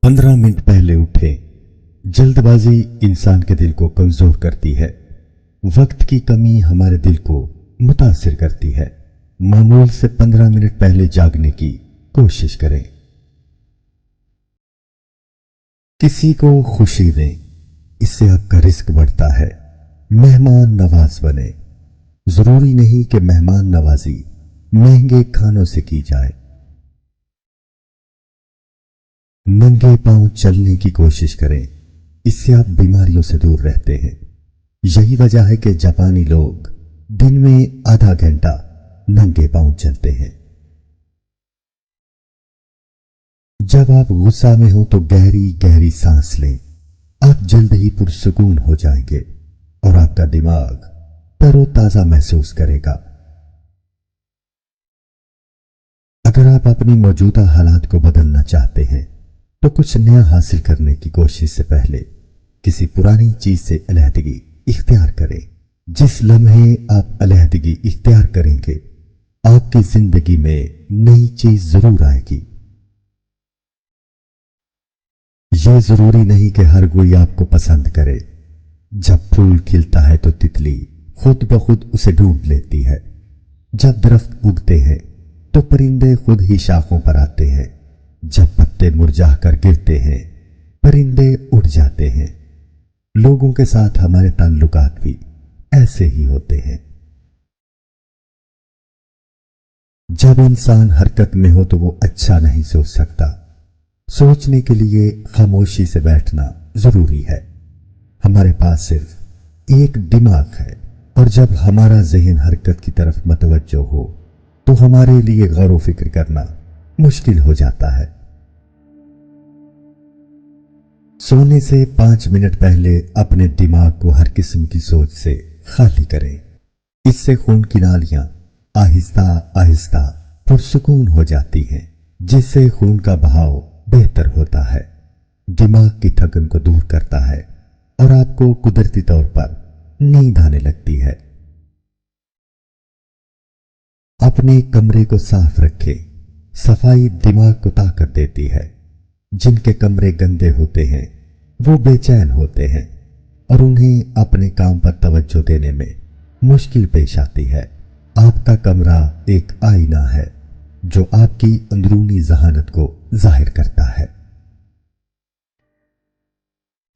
15 minute पहले उठे। जल्दबाजी इंसान के दिल को कमजोर करती है। वक्त की कमी हमारे दिल को मुतासिर करती है। मामूल से 15 मिनट पहले जागने की कोशिश करें। किसी को खुशी दें, इससे आपका रिस्क बढ़ता है। मेहमान नवाज बने। जरूरी नहीं कि मेहमान नवाजी महंगे खानों से की जाए। नंगे पांव चलने की कोशिश करें, इससे आप बीमारियों से दूर रहते हैं। यही वजह है कि जापानी लोग दिन में आधा घंटा नंगे पांव चलते हैं। जब आप गुस्सा में हो तो गहरी गहरी सांस लें। आप जल्द ही पुरसुकून हो जाएंगे और आपका दिमाग तरोताजा महसूस करेगा। अगर आप अपनी मौजूदा हालात को बदलना चाहते हैं तो कुछ नया हासिल करने की कोशिश से पहले किसी पुरानी चीज से अलहदगी इख्तियार करें। जिस लम्हे आप अलहदगी इख्तियार करेंगे, आपकी जिंदगी में नई चीज जरूर आएगी। यह जरूरी नहीं कि हर कोई आपको पसंद करे। जब फूल खिलता है तो तितली खुद ब खुद उसे ढूंढ लेती है। जब दरख्त उगते हैं तो परिंदे खुद ही शाखों पर आते हैं। जब पत्ते मुरझाकर गिरते हैं, परिंदे उड़ जाते हैं। लोगों के साथ हमारे ताल्लुकात भी ऐसे ही होते हैं। जब इंसान हरकत में हो तो वो अच्छा नहीं सोच सकता। सोचने के लिए खामोशी से बैठना जरूरी है। हमारे पास सिर्फ एक दिमाग है और जब हमारा ज़हन हरकत की तरफ मतवज्जो हो तो हमारे लिए गौर व फिक्र करना मुश्किल हो जाता है। सोने से 5 मिनट पहले अपने दिमाग को हर किस्म की सोच से खाली करें। इससे खून की नालियां आहिस्ता आहिस्ता पुरसुकून हो जाती हैं, जिससे खून का बहाव बेहतर होता है, दिमाग की थकन को दूर करता है और आपको कुदरती तौर पर नींद आने लगती है। अपने कमरे को साफ रखें। सफाई दिमाग को ताकत देती है। जिनके कमरे गंदे होते हैं वो बेचैन होते हैं और उन्हें अपने काम पर तवज्जो देने में मुश्किल पेश आती है। आपका कमरा एक आईना है जो आपकी अंदरूनी जहानत को जाहिर करता है।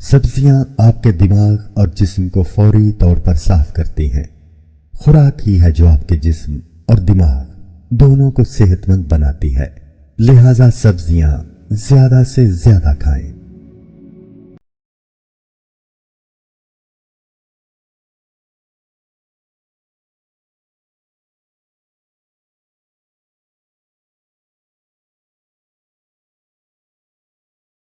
सब्जियां आपके दिमाग और जिस्म को फौरी तौर पर साफ करती हैं। खुराक ही है जो आपके जिस्म और दिमाग दोनों को सेहतमंद बनाती है। लिहाजा सब्जियां ज्यादा से ज्यादा खाएं।